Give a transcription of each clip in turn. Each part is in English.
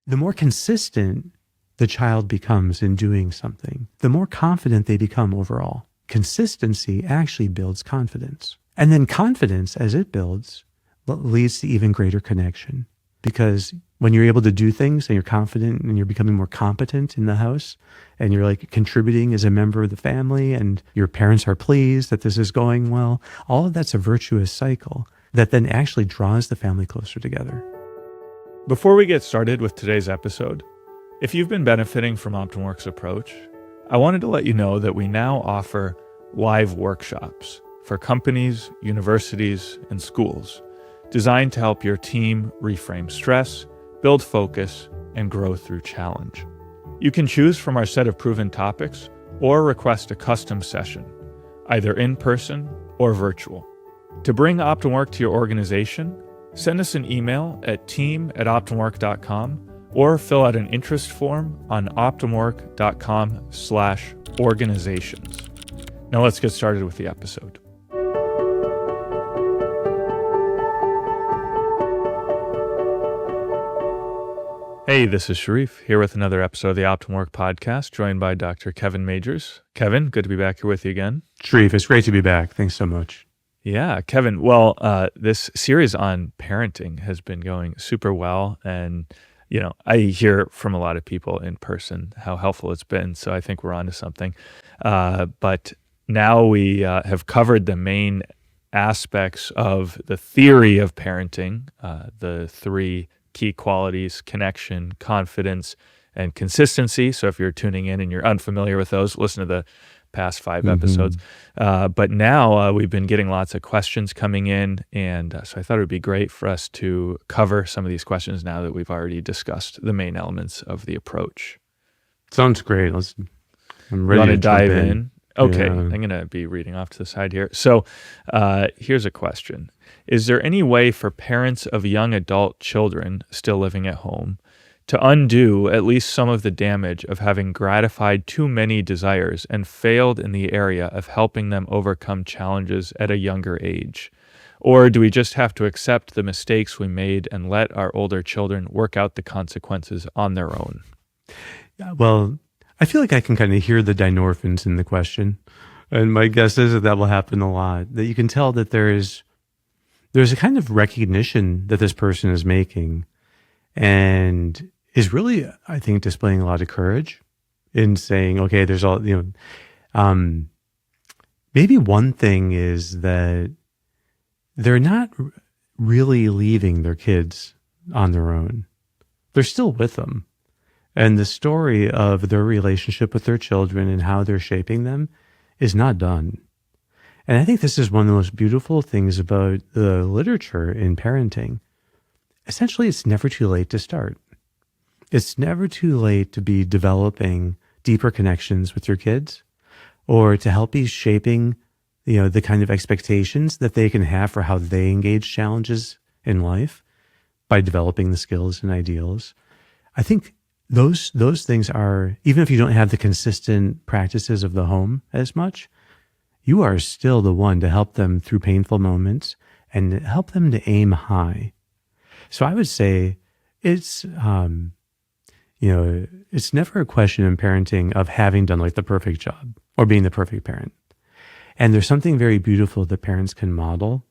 the more consistent the child becomes in doing something, the more confident they become overall. Consistency actually builds confidence. And then confidence, as it builds, leads to even greater connection. Because when you're able to do things and you're confident and you're becoming more competent in the house and you're like contributing as a member of the family and your parents are pleased that this is going well, all of that's a virtuous cycle that then actually draws the family closer together. Before we get started with today's episode, if you've been benefiting from OptumWorks' approach, I wanted to let you know that we now offer live workshops for companies, universities, and schools designed to help your team reframe stress, build focus, and grow through challenge. You can choose from our set of proven topics or request a custom session, either in person or virtual. To bring OptumWork to your organization, send us an email at team@optumwork.com or fill out an interest form on optumwork.com/organizations. Now let's get started with the episode. Hey, this is Sharif, here with another episode of the OptumWork podcast, joined by Dr. Kevin Majeres. Kevin, good to be back here with you again. Sharif, it's great to be back. Thanks so much. Yeah, Kevin, well, this series on parenting has been going super well, and I hear from a lot of people in person how helpful it's been, so I think we're onto something. But now we have covered the main aspects of the theory of parenting, the three key qualities: connection, confidence, and consistency. So if you're tuning in and you're unfamiliar with those, listen to the past 5 episodes. But now we've been getting lots of questions coming in, and so I thought it would be great for us to cover some of these questions now that we've already discussed the main elements of the approach. Sounds great. I'm ready to dive jump in. Okay, Yeah. I'm going to be reading off to the side here. So here's a question. Is there any way for parents of young adult children still living at home to undo at least some of the damage of having gratified too many desires and failed in the area of helping them overcome challenges at a younger age? Or do we just have to accept the mistakes we made and let our older children work out the consequences on their own? Well, I feel like I can kind of hear the dynorphins in the question. And my guess is that will happen a lot. That you can tell that there's a kind of recognition that this person is making and is really, I think, displaying a lot of courage in saying, okay, there's all, maybe one thing is that they're not really leaving their kids on their own. They're still with them. And the story of their relationship with their children and how they're shaping them is not done. And I think this is one of the most beautiful things about the literature in parenting. Essentially, it's never too late to start. It's never too late to be developing deeper connections with your kids or to help be shaping, the kind of expectations that they can have for how they engage challenges in life by developing the skills and ideals. I think those things are, even if you don't have the consistent practices of the home as much, you are still the one to help them through painful moments and help them to aim high. So I would say it's never a question in parenting of having done like the perfect job or being the perfect parent. And there's something very beautiful that parents can model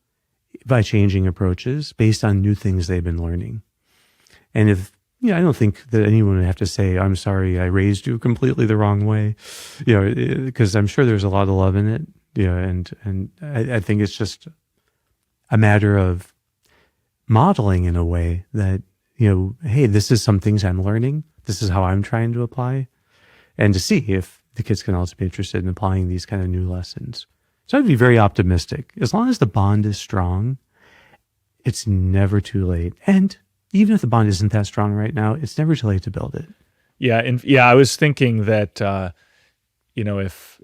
by changing approaches based on new things they've been learning. And I don't think that anyone would have to say, I'm sorry, I raised you completely the wrong way, because I'm sure there's a lot of love in it. And I think it's just a matter of modeling in a way that, hey, this is some things I'm learning. This is how I'm trying to apply, and to see if the kids can also be interested in applying these kind of new lessons. So I'd be very optimistic. As long as the bond is strong, it's never too late. And even if the bond isn't that strong right now, it's never too late to build it. Yeah, and I was thinking that if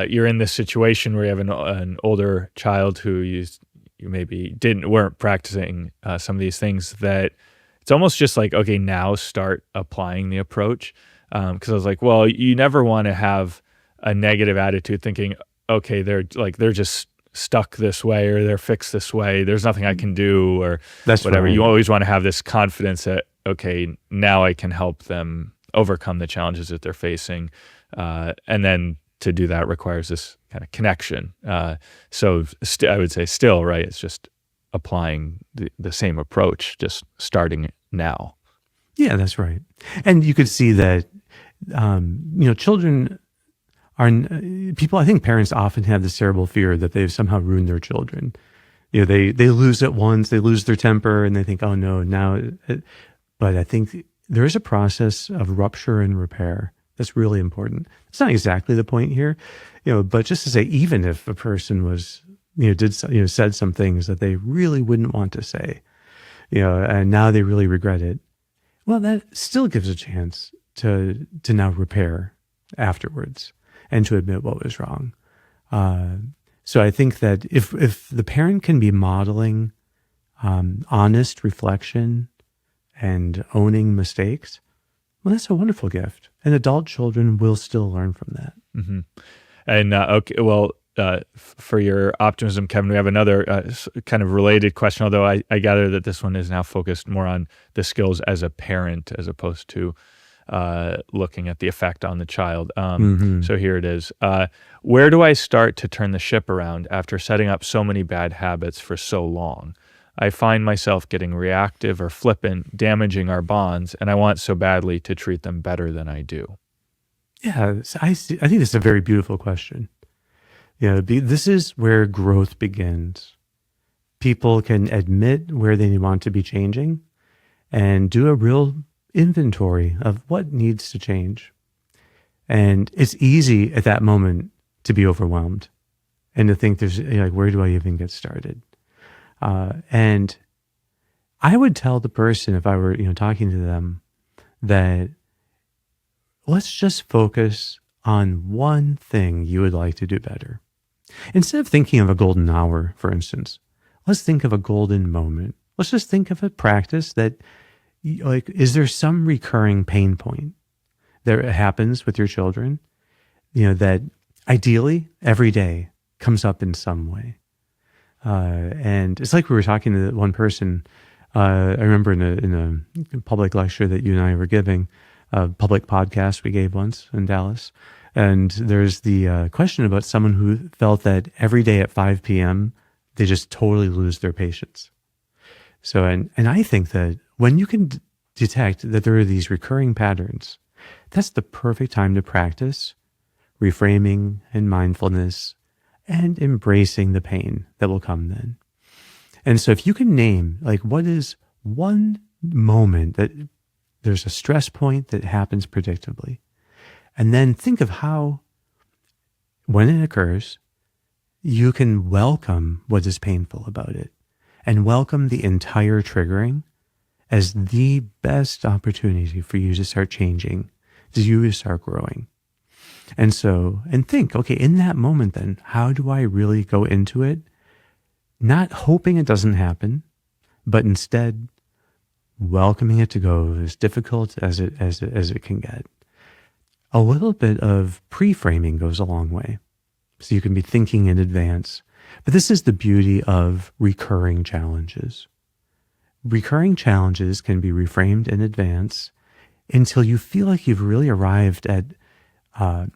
you're in this situation where you have an older child who you maybe weren't practicing some of these things, that it's almost just like, okay, now start applying the approach. Because I was like, well, you never want to have a negative attitude thinking, okay, they're just stuck this way or they're fixed this way. There's nothing I can do or That's whatever. Right. You always want to have this confidence that, okay, now I can help them overcome the challenges that they're facing. And then to do that requires this kind of connection. So I would say still, right, it's just applying the same approach, just starting now. Yeah, that's right. And you could see that, children are, people, I think parents often have this terrible fear that they've somehow ruined their children. They lose it once, they lose their temper, and they think, oh no, now. But I think there is a process of rupture and repair that's really important. It's not exactly the point here, but just to say, even if a person was, said some things that they really wouldn't want to say, and now they really regret it, well, that still gives a chance to now repair afterwards and to admit what was wrong. So I think that if the parent can be modeling honest reflection and owning mistakes, well, that's a wonderful gift. And adult children will still learn from that. Mm-hmm. And okay, well, for your optimism, Kevin, we have another kind of related question, although I gather that this one is now focused more on the skills as a parent as opposed to looking at the effect on the child. So here it is. Where do I start to turn the ship around after setting up so many bad habits for so long? I find myself getting reactive or flippant, damaging our bonds, and I want so badly to treat them better than I do. Yeah, I think this is a very beautiful question. This is where growth begins. People can admit where they want to be changing and do a real inventory of what needs to change. And it's easy at that moment to be overwhelmed and to think there's where do I even get started? And I would tell the person, if I were, talking to them, that let's just focus on one thing you would like to do better. Instead of thinking of a golden hour, for instance, let's think of a golden moment. Let's just think of a practice that, is there some recurring pain point that happens with your children, that ideally every day comes up in some way? And it's like we were talking to one person, I remember in a public lecture that you and I were giving, a public podcast we gave once in Dallas. And there's the question about someone who felt that every day at 5 p.m., they just totally lose their patience. So, and I think that when you can detect that there are these recurring patterns, that's the perfect time to practice reframing and mindfulness and embracing the pain that will come then. And so if you can name, what is one moment that there's a stress point that happens predictably, and then think of how, when it occurs, you can welcome what is painful about it and welcome the entire triggering as the best opportunity for you to start changing, to you to start growing. And think, okay, in that moment then, how do I really go into it? Not hoping it doesn't happen, but instead welcoming it to go as difficult as it can get. A little bit of pre-framing goes a long way. So you can be thinking in advance. But this is the beauty of recurring challenges. Recurring challenges can be reframed in advance until you feel like you've really arrived at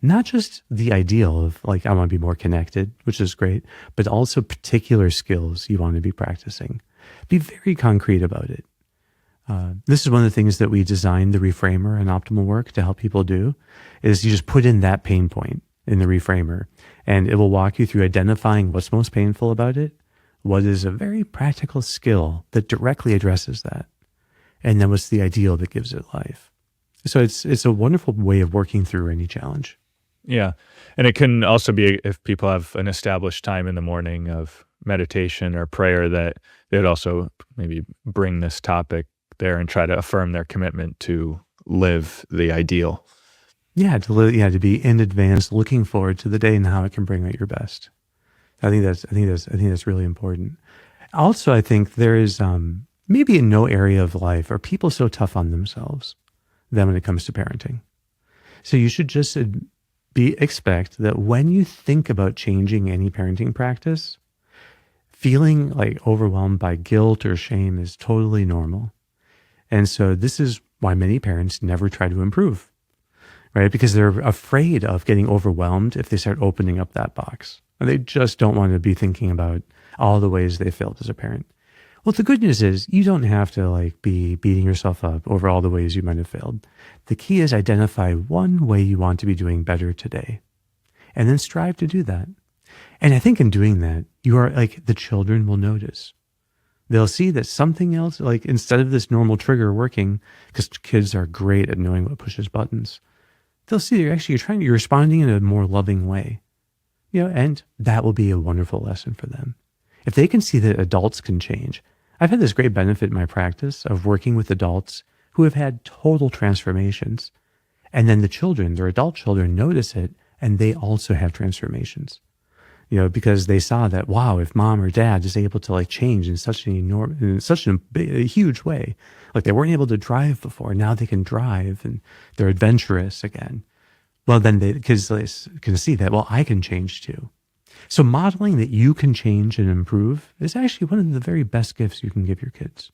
not just the ideal of I want to be more connected, which is great, but also particular skills you want to be practicing. Be very concrete about it. This is one of the things that we designed the reframer and optimal work to help people do, is you just put in that pain point in the reframer, and it will walk you through identifying what's most painful about it, what is a very practical skill that directly addresses that, and then what's the ideal that gives it life. So it's a wonderful way of working through any challenge. Yeah. And it can also be, if people have an established time in the morning of meditation or prayer, that they'd also maybe bring this topic there and try to affirm their commitment to live the ideal. Yeah, to be in advance, looking forward to the day and how it can bring out your best. I think that's really important. Also, I think there is maybe in no area of life are people so tough on themselves than when it comes to parenting. So you should just expect that when you think about changing any parenting practice, feeling overwhelmed by guilt or shame is totally normal. And so this is why many parents never try to improve, right? Because they're afraid of getting overwhelmed if they start opening up that box. And they just don't want to be thinking about all the ways they failed as a parent. Well, the good news is you don't have to like be beating yourself up over all the ways you might have failed. The key is identify one way you want to be doing better today and then strive to do that. And I think in doing that, you are like the children will notice. They'll see that something else, like instead of this normal trigger working, because kids are great at knowing what pushes buttons, they'll see that you're responding in a more loving way. And that will be a wonderful lesson for them. If they can see that adults can change, I've had this great benefit in my practice of working with adults who have had total transformations. And then the children, their adult children, notice it and they also have transformations. Because they saw that, wow, if mom or dad is able to like change in such a huge way, like they weren't able to drive before, now they can drive and they're adventurous again. Well, then kids can see that, well, I can change too. So modeling that you can change and improve is actually one of the very best gifts you can give your kids.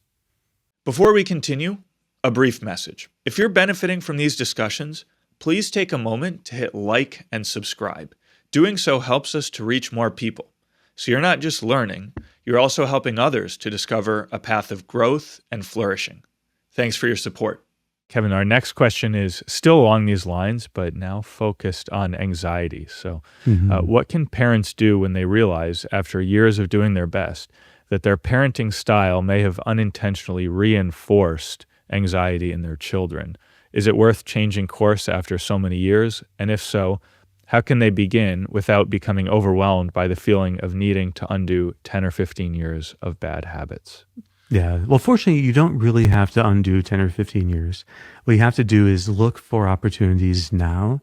Before we continue, a brief message. If you're benefiting from these discussions, please take a moment to hit like and subscribe. Doing so helps us to reach more people. So you're not just learning, you're also helping others to discover a path of growth and flourishing. Thanks for your support. Kevin, our next question is still along these lines, but now focused on anxiety. So what can parents do when they realize, after years of doing their best, that their parenting style may have unintentionally reinforced anxiety in their children? Is it worth changing course after so many years? And if so, how can they begin without becoming overwhelmed by the feeling of needing to undo 10 or 15 years of bad habits? Yeah. Well, fortunately, you don't really have to undo 10 or 15 years. What you have to do is look for opportunities now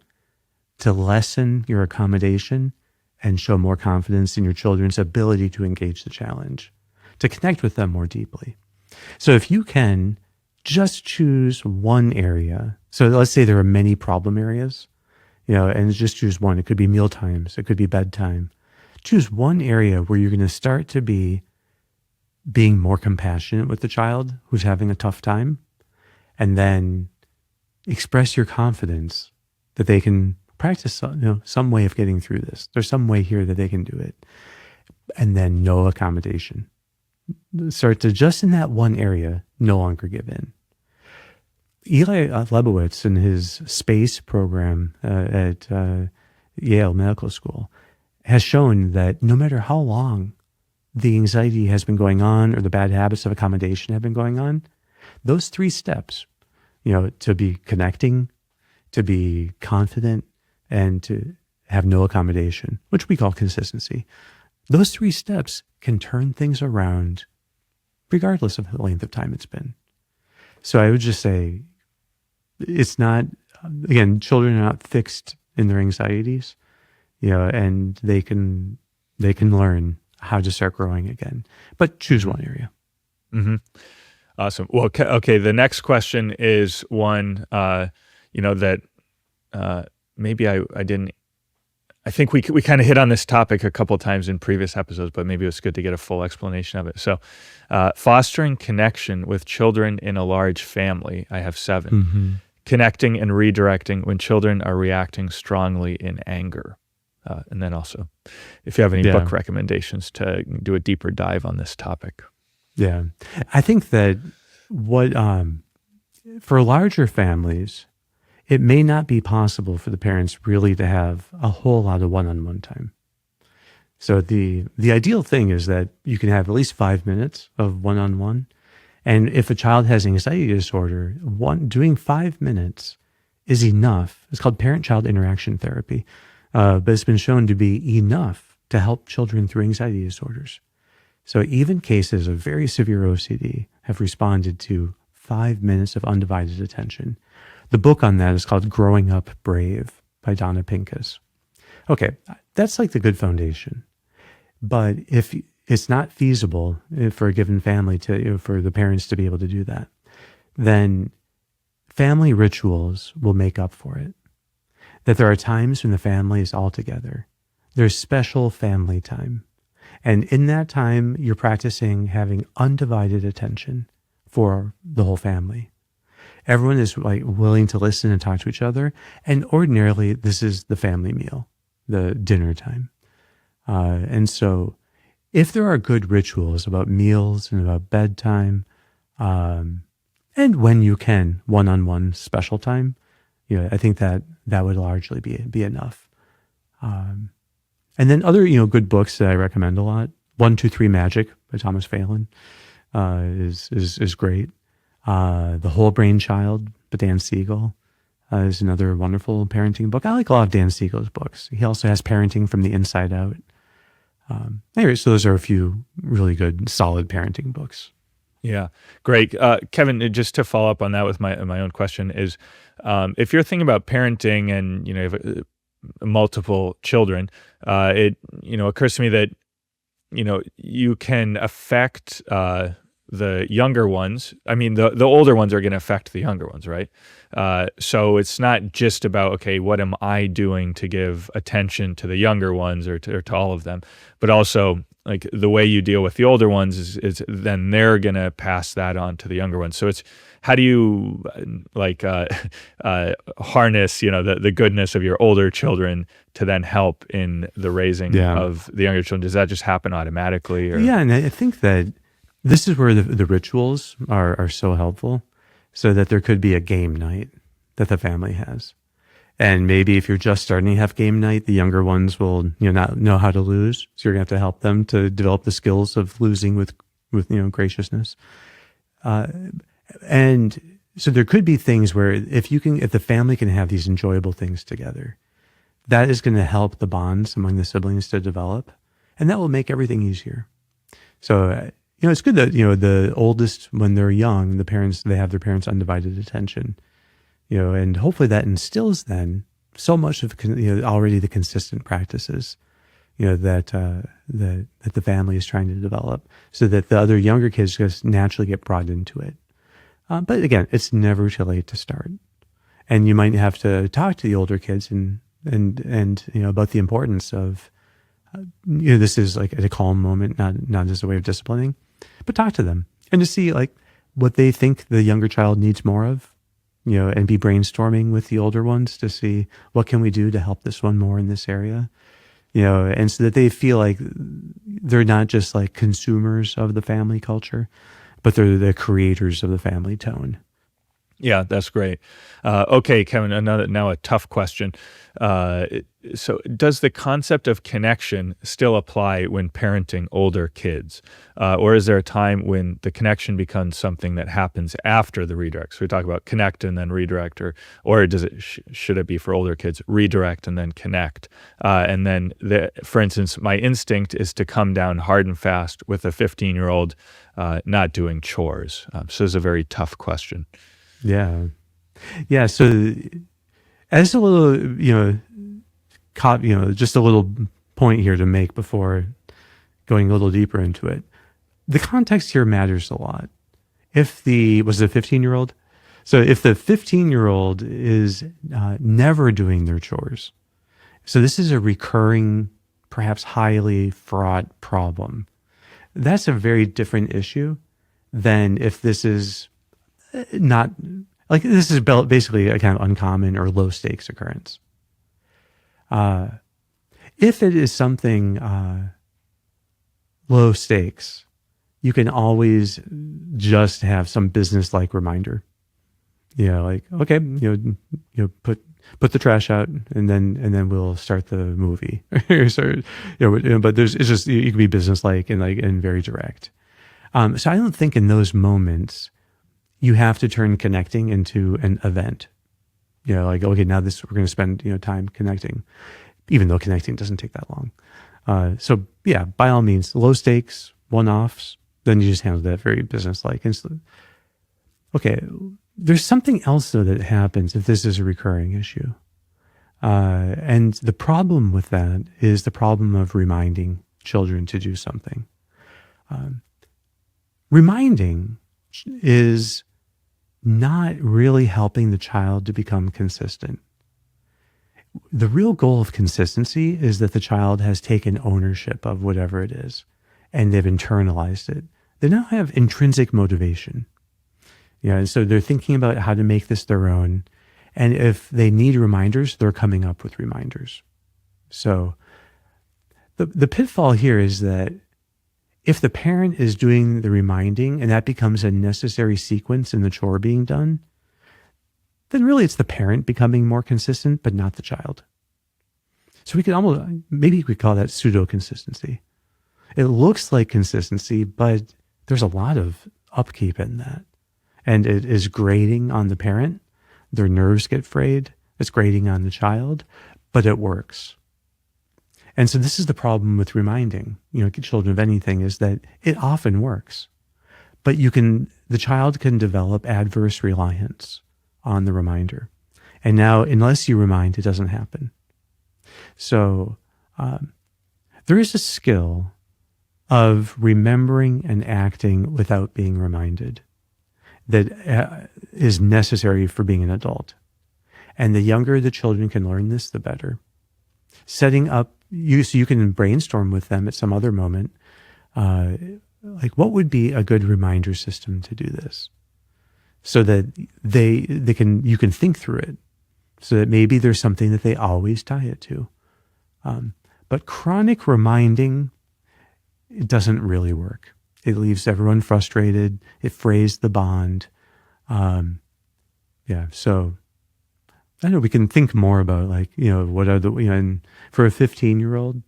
to lessen your accommodation and show more confidence in your children's ability to engage the challenge, to connect with them more deeply. So if you can just choose one area, so let's say there are many problem areas, and just choose one. It could be meal times. It could be bedtime. Choose one area where you're going to start to be being more compassionate with the child who's having a tough time, and then express your confidence that they can practice some way of getting through this. There's some way here that they can do it. And then no accommodation. Start to just in that one area, no longer give in. Eli Lebowitz, in his space program at Yale Medical School, has shown that no matter how long the anxiety has been going on or the bad habits of accommodation have been going on, those 3 steps, to be connecting, to be confident, and to have no accommodation, which we call consistency, those 3 steps can turn things around regardless of the length of time it's been. So I would just say, it's not, again, children are not fixed in their anxieties, and they can learn how to start growing again, but choose one area. Mm-hmm. Awesome. Well, okay. The next question is one, that maybe I didn't, I think we kind of hit on this topic a couple of times in previous episodes, but maybe it was good to get a full explanation of it. So, fostering connection with children in a large family. I have 7. Mm-hmm. Connecting and redirecting when children are reacting strongly in anger. And then also, if you have any book recommendations to do a deeper dive on this topic. Yeah. I think that for larger families, it may not be possible for the parents really to have a whole lot of one-on-one time. So the ideal thing is that you can have at least 5 minutes of one-on-one. And if a child has anxiety disorder, doing 5 minutes is enough. It's called parent-child interaction therapy, but it's been shown to be enough to help children through anxiety disorders. So even cases of very severe OCD have responded to 5 minutes of undivided attention. The book on that is called Growing Up Brave by Donna Pincus. Okay, that's like the good foundation. But if it's not feasible for a given family for the parents to be able to do that, then family rituals will make up for it. That there are times when the family is all together. There's special family time. And in that time, you're practicing having undivided attention, for the whole family. Everyone is like willing to listen and talk to each other. And ordinarily, this is the family meal, the dinner time. And so if there are good rituals about meals and about bedtime, and when you can, one-on-one special time, I think that would largely be enough. And then other, good books that I recommend a lot. 1, 2, 3 Magic by Thomas Phelan is great. The Whole Brain Child by Dan Siegel is another wonderful parenting book. I like a lot of Dan Siegel's books. He also has Parenting from the Inside Out. Anyway, so those are a few really good, solid parenting books. Yeah, great. Kevin, just to follow up on that with my own question is, if you're thinking about parenting and, you have multiple children, it, occurs to me that, you can affect the younger ones. I mean, the older ones are going to affect the younger ones, right? So it's not just about, okay, what am I doing to give attention to the younger ones or to all of them, but also like the way you deal with the older ones is then they're going to pass that on to the younger ones. So it's, how do you harness, the goodness of your older children to then help in the raising of the younger children? Does that just happen automatically? Or? Yeah. And I think that this is where the rituals are so helpful, so that there could be a game night that the family has. And maybe if you're just starting to have game night, the younger ones will, not know how to lose. So you're going to have to help them to develop the skills of losing with graciousness. And so there could be things where if the family can have these enjoyable things together, that is going to help the bonds among the siblings to develop, and that will make everything easier. So, it's good that, the oldest, when they're young, they have their parents' undivided attention, and hopefully that instills then so much of, already the consistent practices, that the family is trying to develop, so that the other younger kids just naturally get brought into it. But again, it's never too late to start. And you might have to talk to the older kids and about the importance of, this is like at a calm moment, not as a way of disciplining, but talk to them and to see like what they think the younger child needs more of, and be brainstorming with the older ones to see what can we do to help this one more in this area, and so that they feel like they're not just like consumers of the family culture, but they're the creators of the family tone. Yeah, that's great. Okay, Kevin, now a tough question. So does the concept of connection still apply when parenting older kids? Or is there a time when the connection becomes something that happens after the redirect? So we talk about connect and then redirect, or does it should it be for older kids, redirect and then connect? And then, for instance, my instinct is to come down hard and fast with a 15-year-old not doing chores. So it's a very tough question. Yeah. Yeah. So as a little, just a little point here to make before going a little deeper into it. The context here matters a lot. Was it a 15-year-old? So if the 15-year-old is never doing their chores, so this is a recurring, perhaps highly fraught problem, that's a very different issue than if this is not, like this is basically a kind of uncommon or low stakes occurrence. If it is something low stakes, you can always just have some business-like reminder. Like, okay, put the trash out, and then we'll start the movie. So, but it's just, you can be business-like and very direct. So I don't think in those moments you have to turn connecting into an event. Like, okay, now we're going to spend, time connecting, even though connecting doesn't take that long. So yeah, by all means, low stakes, one-offs, then you just handle that very business-like. Okay, there's something else though that happens if this is a recurring issue. And the problem with that is the problem of reminding children to do something. Reminding is not really helping the child to become consistent. The real goal of consistency is that the child has taken ownership of whatever it is, and they've internalized it. They now have intrinsic motivation. And so they're thinking about how to make this their own. And if they need reminders, they're coming up with reminders. So the pitfall here is that if the parent is doing the reminding and that becomes a necessary sequence in the chore being done, then really it's the parent becoming more consistent, but not the child. So we could maybe we could call that pseudo consistency. It looks like consistency, but there's a lot of upkeep in that. And it is grating on the parent. Their nerves get frayed. It's grating on the child, but it works. And so this is the problem with reminding, children of anything, is that it often works. But the child can develop adverse reliance on the reminder. And now, unless you remind, it doesn't happen. So there is a skill of remembering and acting without being reminded that is necessary for being an adult. And the younger the children can learn this, the better. Setting up, so you can brainstorm with them at some other moment, like what would be a good reminder system to do this, so that you can think through it, so that maybe there's something that they always tie it to. But chronic reminding, it doesn't really work. It leaves everyone frustrated. It frays the bond. So I know we can think more about what are and for a 15-year-old,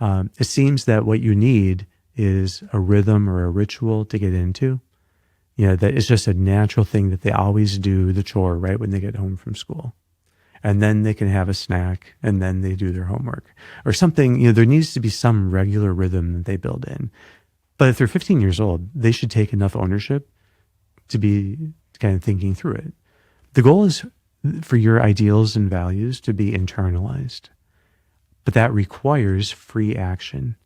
it seems that what you need is a rhythm or a ritual to get into. That it's just a natural thing that they always do the chore right when they get home from school. And then they can have a snack and then they do their homework or something. There needs to be some regular rhythm that they build in. But if they're 15 years old, they should take enough ownership to be kind of thinking through it. The goal is for your ideals and values to be internalized. But that requires free action.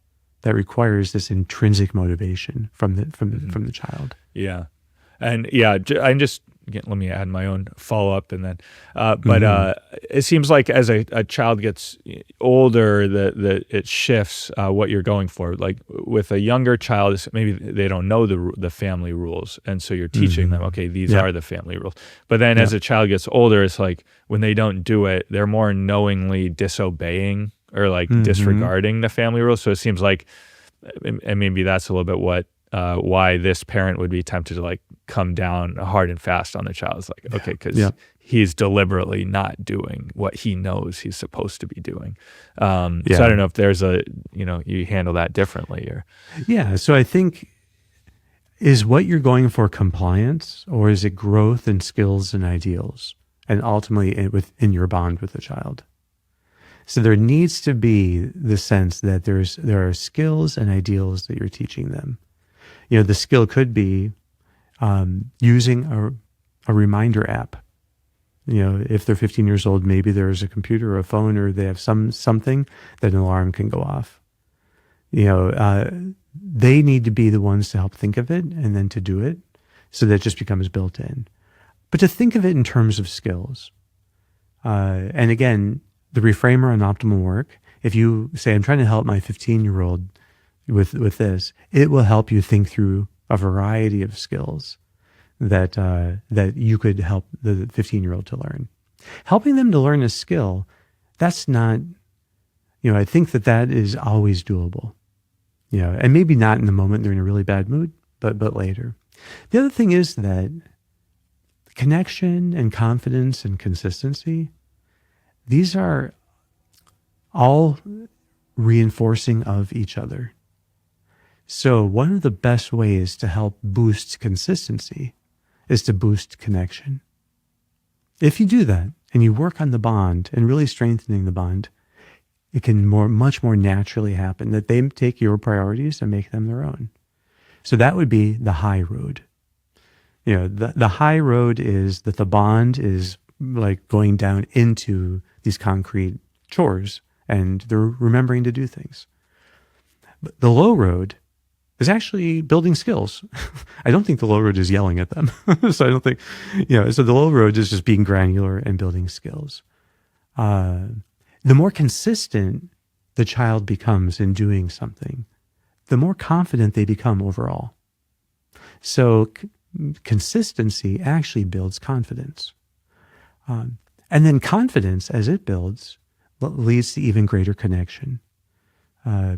That requires this intrinsic motivation from the child. Yeah. And I'm just, let me add my own follow-up and then, it seems like as a child gets older, that it shifts what you're going for. Like with a younger child, maybe they don't know the family rules. And so you're teaching them, okay, these are the family rules. But then as a child gets older, it's like when they don't do it, they're more knowingly disobeying or disregarding the family rules. So it seems like, and maybe that's a little bit why this parent would be tempted to come down hard and fast on the child. It's like, okay, because he's deliberately not doing what he knows he's supposed to be doing. So I don't know if there's you handle that differently or. Yeah. So I think, is what you're going for compliance, or is it growth in skills and ideals, and ultimately within your bond with the child? So there needs to be the sense that there are skills and ideals that you're teaching them. The skill could be using a reminder app. If they're 15 years old, maybe there's a computer or a phone, or they have something that an alarm can go off. They need to be the ones to help think of it and then to do it, so that it just becomes built in. But to think of it in terms of skills. And again, the reframer on optimal work, if you say, I'm trying to help my 15-year-old with this, it will help you think through a variety of skills that you could help the 15-year-old to learn. Helping them to learn a skill, that's not, I think that is always doable. And maybe not in the moment they're in a really bad mood, but later. The other thing is that connection and confidence and consistency, these are all reinforcing of each other. So one of the best ways to help boost consistency is to boost connection. If you do that and you work on the bond and really strengthening the bond, it can much more naturally happen that they take your priorities and make them their own. So that would be the high road. The high road is that the bond is like going down into these concrete chores and they're remembering to do things. But the low road is actually building skills. I don't think the low road is yelling at them. So I don't think, so the low road is just being granular and building skills. The more consistent the child becomes in doing something, the more confident they become overall. So consistency actually builds confidence. And then confidence, as it builds, leads to even greater connection.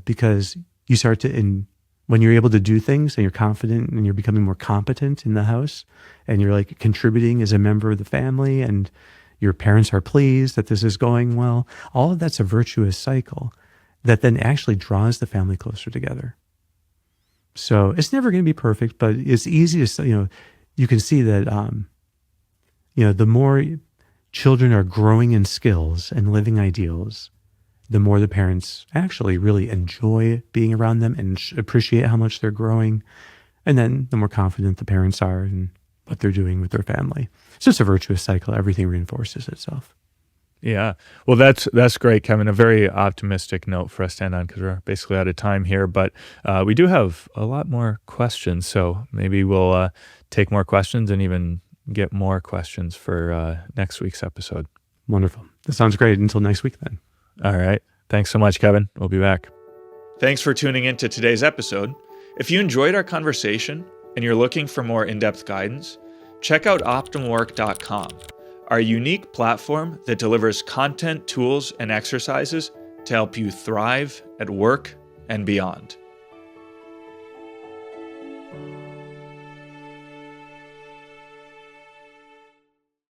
Because you start to, when you're able to do things and you're confident and you're becoming more competent in the house and you're like contributing as a member of the family and your parents are pleased that this is going well, all of that's a virtuous cycle that then actually draws the family closer together. So it's never going to be perfect, but it's easy to, you can see that, the more children are growing in skills and living ideals, the more the parents actually really enjoy being around them and appreciate how much they're growing. And then the more confident the parents are in what they're doing with their family. It's just a virtuous cycle. Everything reinforces itself. Yeah. Well, that's great, Kevin. A very optimistic note for us to end on because we're basically out of time here. But we do have a lot more questions. So maybe we'll take more questions and even get more questions for next week's episode. Wonderful. That sounds great. Until next week then. All right. Thanks so much, Kevin. We'll be back. Thanks for tuning in to today's episode. If you enjoyed our conversation and you're looking for more in-depth guidance, check out optimwork.com, our unique platform that delivers content, tools, and exercises to help you thrive at work and beyond.